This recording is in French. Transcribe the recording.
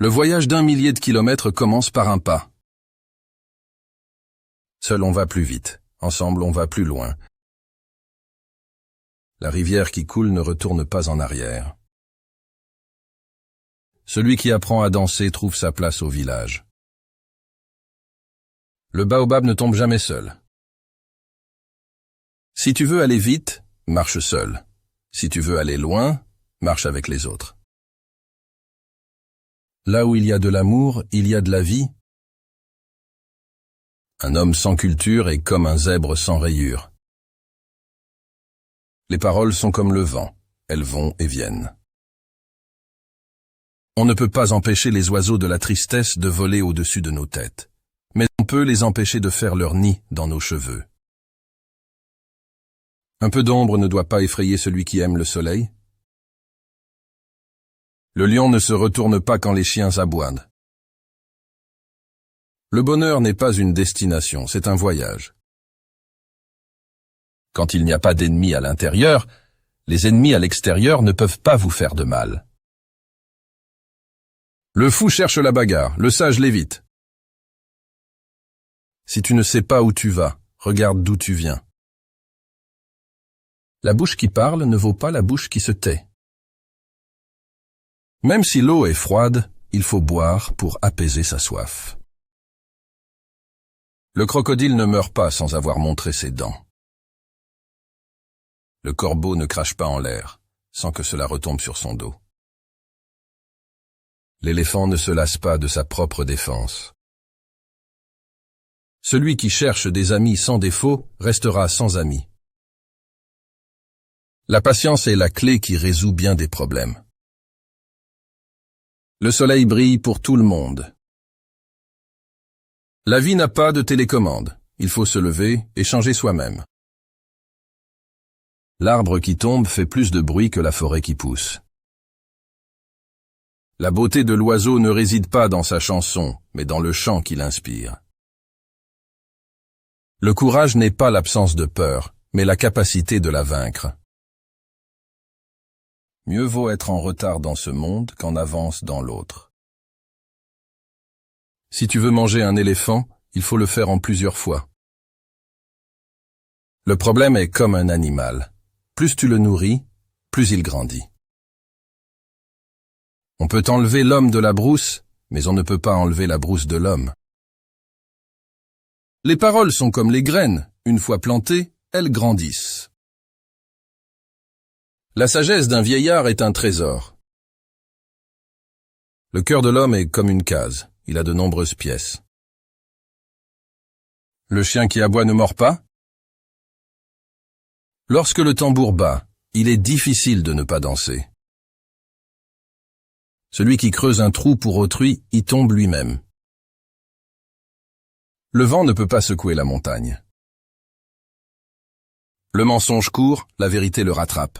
Le voyage d'1 millier de kilomètres commence par un pas. Seul on va plus vite, ensemble on va plus loin. La rivière qui coule ne retourne pas en arrière. Celui qui apprend à danser trouve sa place au village. Le baobab ne tombe jamais seul. Si tu veux aller vite, marche seul. Si tu veux aller loin, marche avec les autres. Là où il y a de l'amour, il y a de la vie. Un homme sans culture est comme un zèbre sans rayures. Les paroles sont comme le vent, elles vont et viennent. On ne peut pas empêcher les oiseaux de la tristesse de voler au-dessus de nos têtes, mais on peut les empêcher de faire leur nid dans nos cheveux. Un peu d'ombre ne doit pas effrayer celui qui aime le soleil. Le lion ne se retourne pas quand les chiens aboient. Le bonheur n'est pas une destination, c'est un voyage. Quand il n'y a pas d'ennemis à l'intérieur, les ennemis à l'extérieur ne peuvent pas vous faire de mal. Le fou cherche la bagarre, le sage l'évite. Si tu ne sais pas où tu vas, regarde d'où tu viens. La bouche qui parle ne vaut pas la bouche qui se tait. Même si l'eau est froide, il faut boire pour apaiser sa soif. Le crocodile ne meurt pas sans avoir montré ses dents. Le corbeau ne crache pas en l'air, sans que cela retombe sur son dos. L'éléphant ne se lasse pas de sa propre défense. Celui qui cherche des amis sans défaut restera sans amis. La patience est la clé qui résout bien des problèmes. Le soleil brille pour tout le monde. La vie n'a pas de télécommande. Il faut se lever et changer soi-même. L'arbre qui tombe fait plus de bruit que la forêt qui pousse. La beauté de l'oiseau ne réside pas dans sa chanson, mais dans le chant qu'il inspire. Le courage n'est pas l'absence de peur, mais la capacité de la vaincre. Mieux vaut être en retard dans ce monde qu'en avance dans l'autre. Si tu veux manger un éléphant, il faut le faire en plusieurs fois. Le problème est comme un animal. Plus tu le nourris, plus il grandit. On peut enlever l'homme de la brousse, mais on ne peut pas enlever la brousse de l'homme. Les paroles sont comme les graines. Une fois plantées, elles grandissent. La sagesse d'un vieillard est un trésor. Le cœur de l'homme est comme une case. Il a de nombreuses pièces. Le chien qui aboie ne mord pas? Lorsque le tambour bat, il est difficile de ne pas danser. Celui qui creuse un trou pour autrui y tombe lui-même. Le vent ne peut pas secouer la montagne. Le mensonge court, la vérité le rattrape.